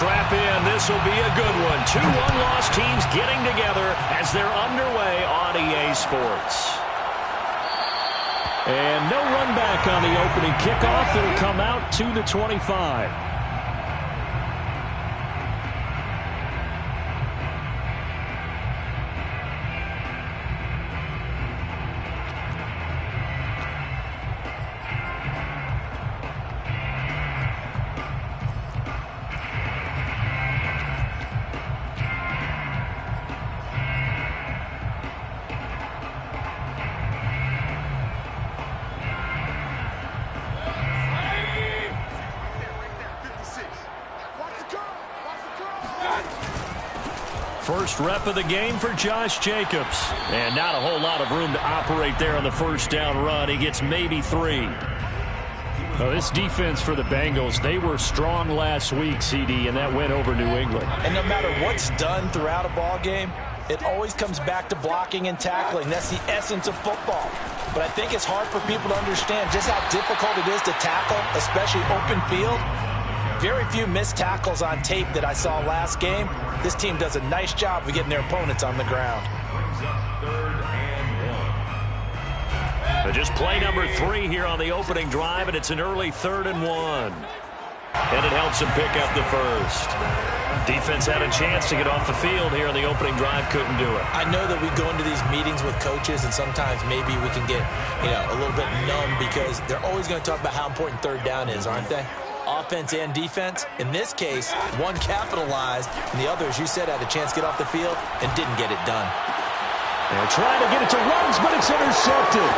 strap in. This will be a good one. Two one-loss teams getting together as they're underway on EA Sports. And no run back on the opening kickoff. It'll come out to the 25. First rep of the game for Josh Jacobs. And not a whole lot of room to operate there on the first down run. He gets maybe 3. Well, this defense for the Bengals, they were strong last week, CD, and that went over New England. And no matter what's done throughout a ball game, it always comes back to blocking and tackling. That's the essence of football. But I think it's hard for people to understand just how difficult it is to tackle, especially open field. Very few missed tackles on tape that I saw last game. This team does a nice job of getting their opponents on the ground. But just play number 3 here on the opening drive, and it's an early 3rd and 1. And it helps them pick up the first. Defense had a chance to get off the field here on the opening drive, couldn't do it. I know that we go into these meetings with coaches, and sometimes maybe we can get, a little bit numb because they're always going to talk about how important third down is, aren't they? Offense and defense. In this case, one capitalized, and the other, as you said, had a chance to get off the field and didn't get it done. They're trying to get it to Ruggs, but it's intercepted.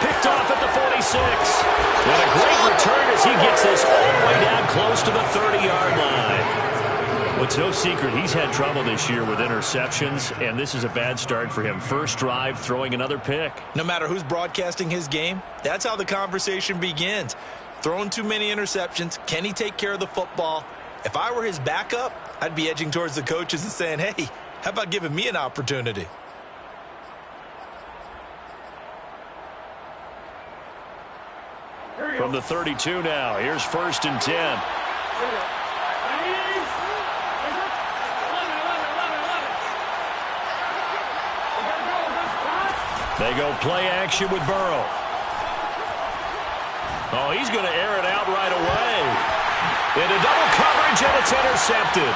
Picked off at the 46. And a great return as he gets this all the way down close to the 30-yard line. Well, it's no secret he's had trouble this year with interceptions, and this is a bad start for him. First drive, throwing another pick. No matter who's broadcasting his game, that's how the conversation begins. Throwing too many interceptions. Can he take care of the football? If I were his backup, I'd be edging towards the coaches and saying, hey, how about giving me an opportunity? From the 32 now, here's 1st and 10. They go play action with Burrow. Oh, he's going to air it out right away. Into double coverage, and it's intercepted.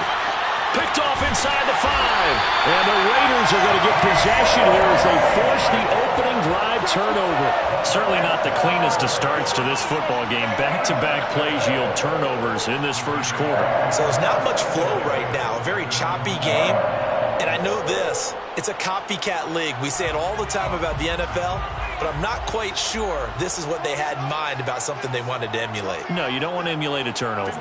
Picked off inside the 5. And the Raiders are going to get possession here as they force the opening drive turnover. Certainly not the cleanest of starts to this football game. Back-to-back plays yield turnovers in this first quarter. So there's not much flow right now. A very choppy game. And I know this. It's a copycat league. We say it all the time about the NFL. But I'm not quite sure this is what they had in mind about something they wanted to emulate. No, you don't want to emulate a turnover.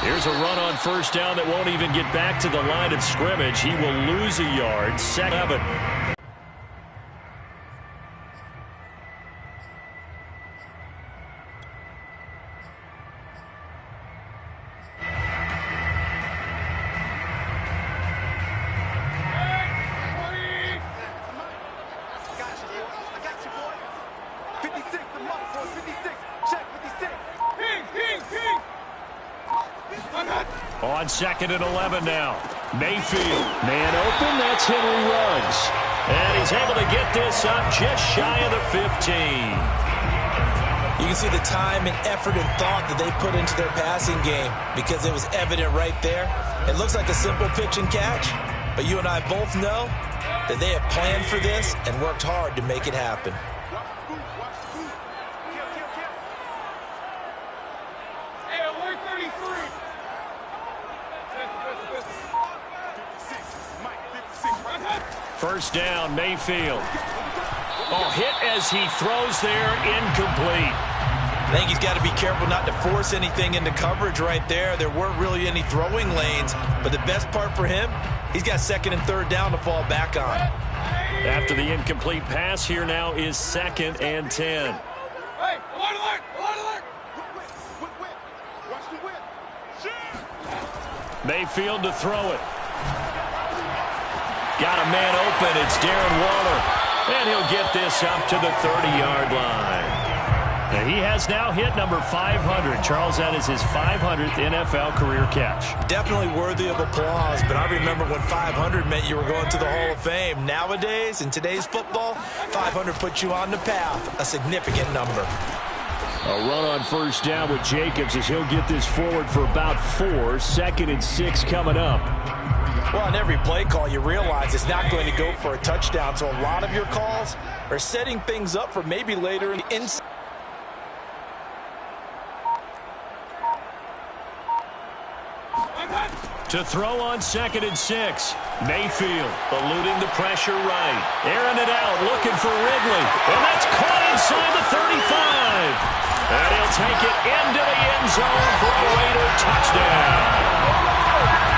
Here's a run on first down that won't even get back to the line of scrimmage. He will lose a yard. 7. On 2nd and 11 now. Mayfield. Man open. That's Henry Ruggs. And he's able to get this up just shy of the 15. You can see the time and effort and thought that they put into their passing game because it was evident right there. It looks like a simple pitch and catch, but you and I both know that they have planned for this and worked hard to make it happen. First down, Mayfield. Oh, hit as he throws there, incomplete. I think he's got to be careful not to force anything into coverage right there. There weren't really any throwing lanes, but the best part for him, he's got 2nd and 3rd down to fall back on. After the incomplete pass, here now is 2nd and 10. Hey, alert! Mayfield to throw it. Got a man open. It's Darren Waller. And he'll get this up to the 30-yard line. And he has now hit number 500. Charles, that is his 500th NFL career catch. Definitely worthy of applause, but I remember when 500 meant you were going to the Hall of Fame. Nowadays, in today's football, 500 puts you on the path, a significant number. A run on first down with Jacobs as he'll get this forward for about 4. 2nd and 6 coming up. Well, on every play call, you realize it's not going to go for a touchdown, so a lot of your calls are setting things up for maybe later in the inside. To throw on 2nd and 6. Mayfield eluding the pressure right. Airing it out, looking for Ridley. And that's caught inside the 35. And he'll take it into the end zone for a Raider touchdown.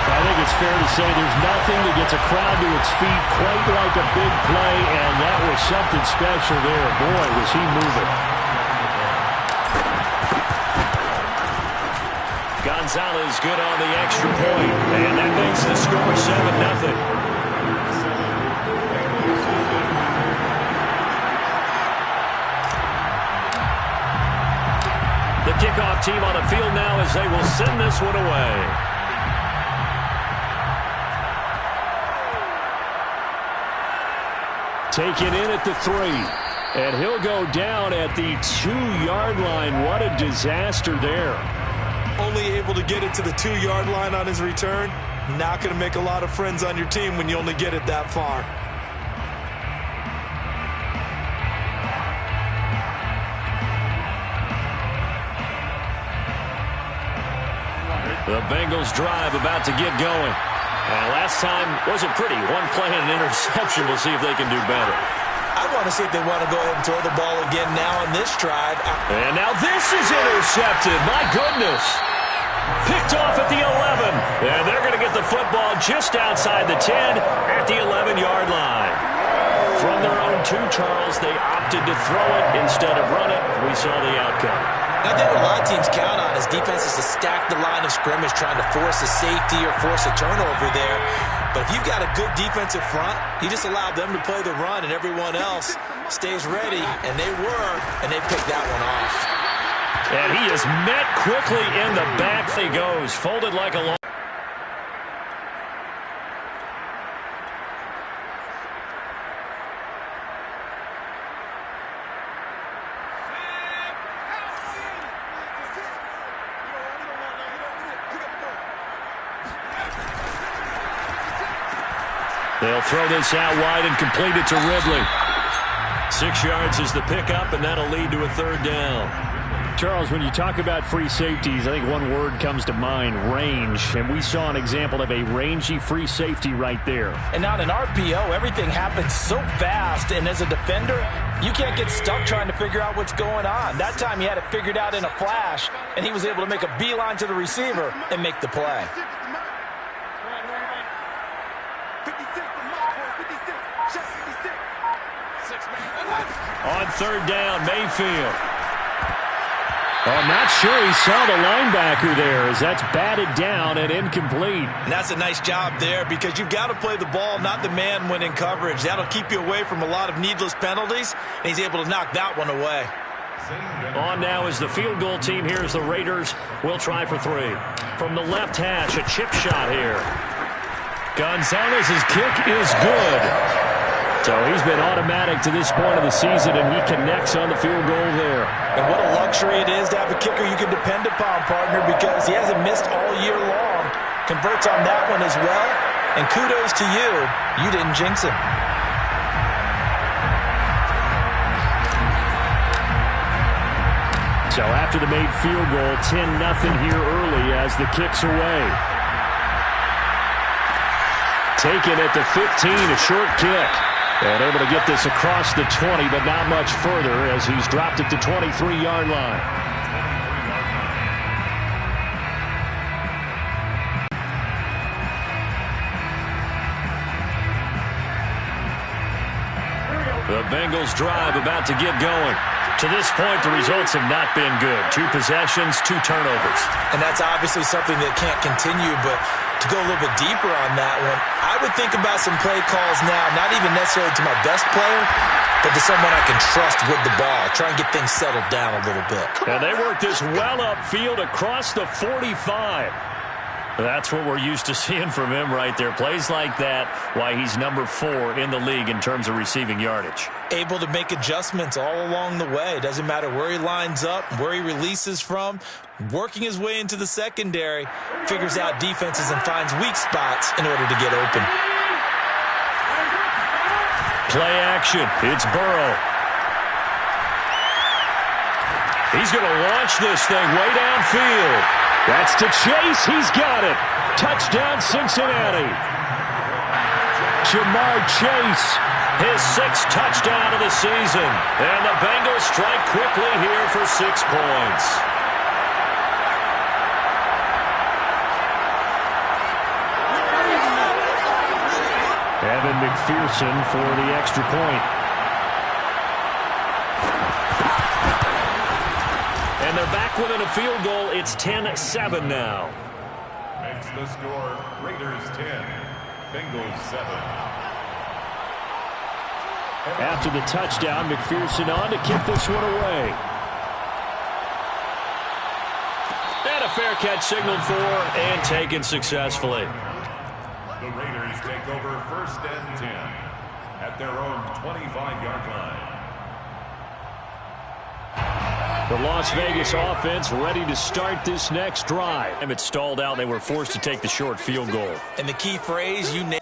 I think it's fair to say there's nothing that gets a crowd to its feet quite like a big play, and that was something special there. Boy, was he moving. Gonzalez good on the extra point, and that makes the score 7-0. The kickoff team on the field now as they will send this one away. Taken in at the 3. And he'll go down at the 2-yard line. What a disaster there. Only able to get it to the 2-yard line on his return. Not going to make a lot of friends on your team when you only get it that far. The Bengals drive about to get going. Last time wasn't pretty. One play and an interception. We'll see if they can do better. I want to see if they want to go ahead and throw the ball again now on this drive. And now this is intercepted. My goodness. Picked off at the 11. And they're going to get the football just outside the 10 at the 11-yard line. From their own 2, Charles, they opted to throw it instead of run it. We saw the outcome. I think what a lot of teams count on is defenses to stack the line of scrimmage, trying to force a safety or force a turnover there. But if you've got a good defensive front, you just allow them to play the run and everyone else stays ready, and they were, and they picked that one off. And he is met quickly in the back. He goes, folded like a long. They'll throw this out wide and complete it to Ridley. 6 yards is the pickup, and that'll lead to a 3rd down. Charles, when you talk about free safeties, I think one word comes to mind, range. And we saw an example of a rangy free safety right there. And on an RPO, everything happens so fast. And as a defender, you can't get stuck trying to figure out what's going on. That time he had it figured out in a flash, and he was able to make a beeline to the receiver and make the play. On 3rd down, Mayfield. I'm not sure he saw the linebacker there as that's batted down and incomplete. And that's a nice job there because you've got to play the ball, not the man when in coverage. That'll keep you away from a lot of needless penalties, and he's able to knock that one away. On now is the field goal team. Here's the Raiders. We'll try for 3. From the left hash, a chip shot here. Gonzalez's kick is good. So he's been automatic to this point of the season, and he connects on the field goal there. And what a luxury it is to have a kicker you can depend upon, partner, because he hasn't missed all year long. Converts on that one as well. And kudos to you. You didn't jinx him. So after the made field goal, 10-0 here early as the kick's away. Taken at the 15, a short kick. And able to get this across the 20, but not much further as he's dropped it to 23-yard line. The Bengals drive about to get going. To this point, the results have not been good. 2 possessions, 2 turnovers. And that's obviously something that can't continue, but to go a little bit deeper on that one, I would think about some play calls now, not even necessarily to my best player, but but to someone I can trust with the ball. Try and get things settled down a little bit. And they work this well upfield across the 45. That's what we're used to seeing from him right there. Plays like that, why he's number 4 in the league in terms of receiving yardage. Able to make adjustments all along the way. Doesn't matter where he lines up, where he releases from. Working his way into the secondary, figures out defenses and finds weak spots in order to get open. Play action. It's Burrow. He's going to launch this thing way downfield. That's to Chase. He's got it. Touchdown, Cincinnati. Jamar Chase, his 6th touchdown of the season. And the Bengals strike quickly here for 6 points. Evan McPherson for the extra point. And they're back within a field goal. It's 10-7 now. Makes the score Raiders 10, Bengals 7. After the touchdown, McPherson on to kick this one away. And a fair catch signaled for and taken successfully. The Raiders take over 1st and 10 at their own 25-yard line. The Las Vegas offense ready to start this next drive. It stalled out. They were forced to take the short field goal. And the key phrase, you named